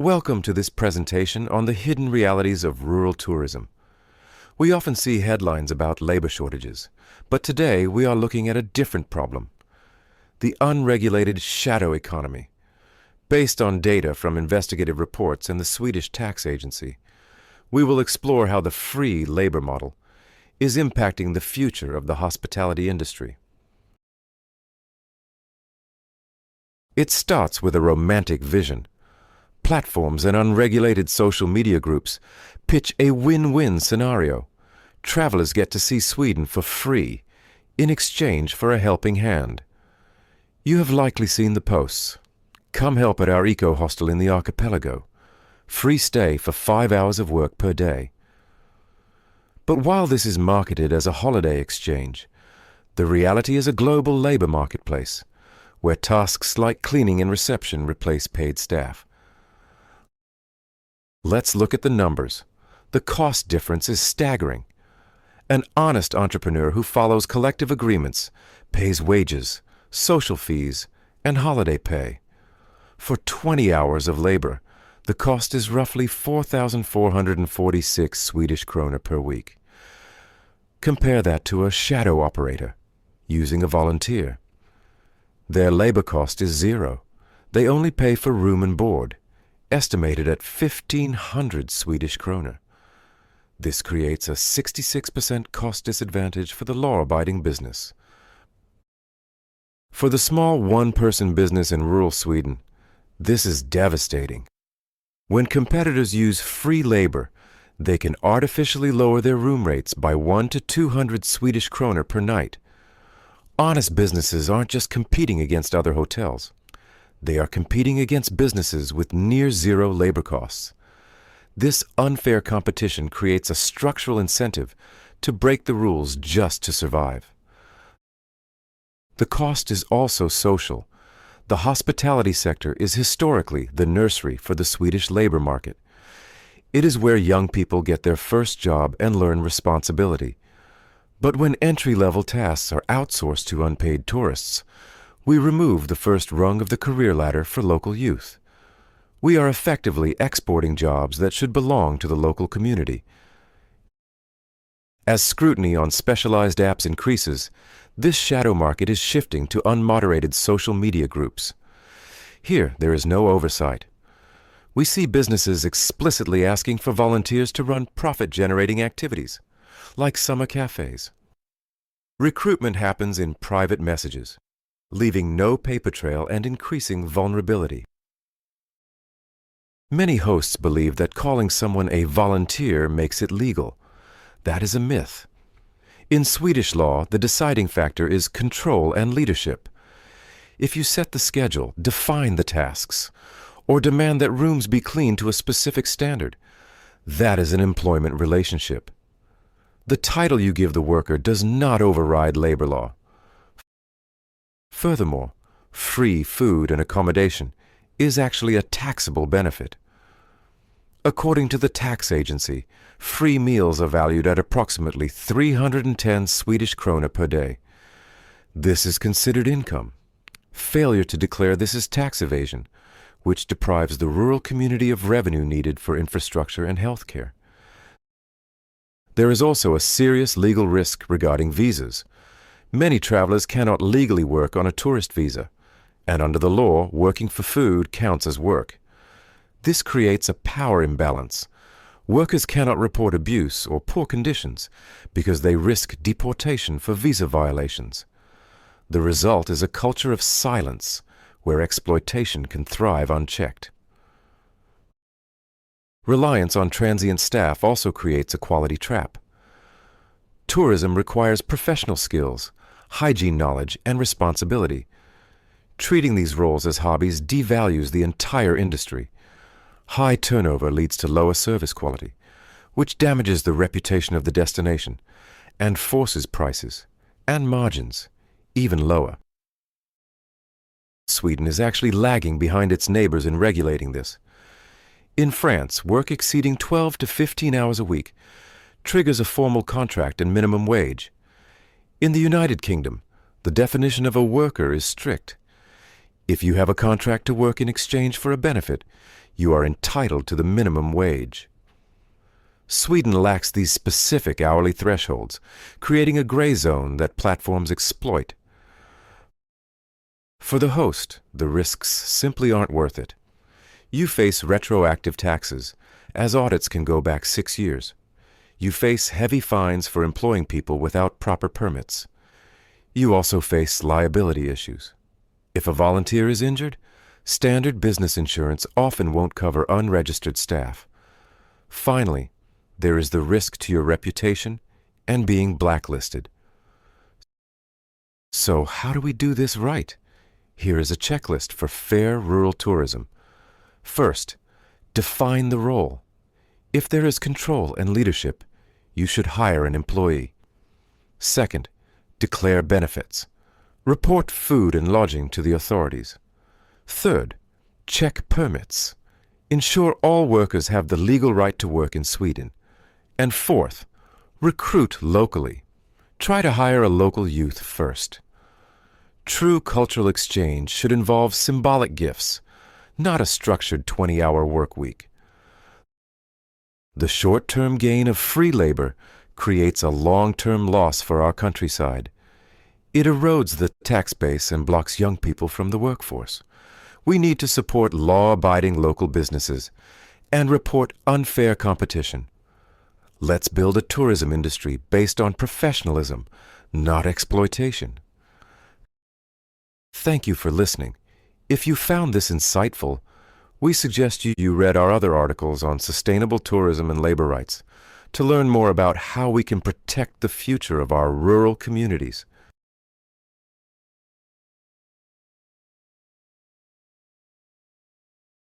Welcome to this presentation on the hidden realities of rural tourism. We often see headlines about labor shortages, but today we are looking at a different problem: the unregulated shadow economy. Based on data from investigative reports and the Swedish Tax Agency, we will explore how the free labor model is impacting the future of the hospitality industry. It starts with a romantic vision. Platforms and unregulated social media groups pitch a win-win scenario. Travelers get to see Sweden for free in exchange for a helping hand. You have likely seen the posts. Come help at our eco-hostel in the archipelago. Free stay for 5 hours of work per day. But while this is marketed as a holiday exchange, the reality is a global labor marketplace, where tasks like cleaning and reception replace paid staff. Let's look at the numbers. The cost difference is staggering. An honest entrepreneur who follows collective agreements pays wages, social fees, and holiday pay. For 20 hours of labor, the cost is roughly 4,446 Swedish krona per week. Compare that to a shadow operator using a volunteer. Their labor cost is zero. They only pay for room and board, estimated at 1,500 Swedish krona. This creates a 66% cost disadvantage for the law-abiding business. For the small one-person business in rural Sweden, this is devastating. When competitors use free labor, they can artificially lower their room rates by 100 to 200 Swedish krona per night. Honest businesses aren't just competing against other hotels. They are competing against businesses with near-zero labor costs. This unfair competition creates a structural incentive to break the rules just to survive. The cost is also social. The hospitality sector is historically the nursery for the Swedish labor market. It is where young people get their first job and learn responsibility. But when entry-level tasks are outsourced to unpaid tourists, we remove the first rung of the career ladder for local youth. We are effectively exporting jobs that should belong to the local community. As scrutiny on specialized apps increases, this shadow market is shifting to unmoderated social media groups. Here, there is no oversight. We see businesses explicitly asking for volunteers to run profit-generating activities, like summer cafes. Recruitment happens in private messages, leaving no paper trail and increasing vulnerability. Many hosts believe that calling someone a volunteer makes it legal. That is a myth. In Swedish law, the deciding factor is control and leadership. If you set the schedule, define the tasks, or demand that rooms be cleaned to a specific standard, that is an employment relationship. The title you give the worker does not override labor law. Furthermore, free food and accommodation is actually a taxable benefit. According to the tax agency, free meals are valued at approximately 310 Swedish krona per day. This is considered income. Failure to declare this is tax evasion, which deprives the rural community of revenue needed for infrastructure and health care. There is also a serious legal risk regarding visas. Many travelers cannot legally work on a tourist visa, and under the law, working for food counts as work. This creates a power imbalance. Workers cannot report abuse or poor conditions because they risk deportation for visa violations. The result is a culture of silence where exploitation can thrive unchecked. Reliance on transient staff also creates a quality trap. Tourism requires professional skills, hygiene knowledge, and responsibility. Treating these roles as hobbies devalues the entire industry. High turnover leads to lower service quality, which damages the reputation of the destination and forces prices and margins even lower. Sweden is actually lagging behind its neighbors in regulating this. In France, work exceeding 12 to 15 hours a week triggers a formal contract and minimum wage. In the United Kingdom, the definition of a worker is strict. If you have a contract to work in exchange for a benefit, you are entitled to the minimum wage. Sweden lacks these specific hourly thresholds, creating a gray zone that platforms exploit. For the host, the risks simply aren't worth it. You face retroactive taxes, as audits can go back 6 years. You face heavy fines for employing people without proper permits. You also face liability issues. If a volunteer is injured, standard business insurance often won't cover unregistered staff. Finally, there is the risk to your reputation and being blacklisted. So how do we do this right? Here is a checklist for fair rural tourism. First, define the role. If there is control and leadership, you should hire an employee. Second, declare benefits. Report food and lodging to the authorities. Third, check permits. Ensure all workers have the legal right to work in Sweden. And fourth, recruit locally. Try to hire a local youth first. True cultural exchange should involve symbolic gifts, not a structured 20-hour work week. The short-term gain of free labor creates a long-term loss for our countryside. It erodes the tax base and blocks young people from the workforce. We need to support law-abiding local businesses and report unfair competition. Let's build a tourism industry based on professionalism, not exploitation. Thank you for listening. If you found this insightful, we suggest you read our other articles on sustainable tourism and labor rights to learn more about how we can protect the future of our rural communities.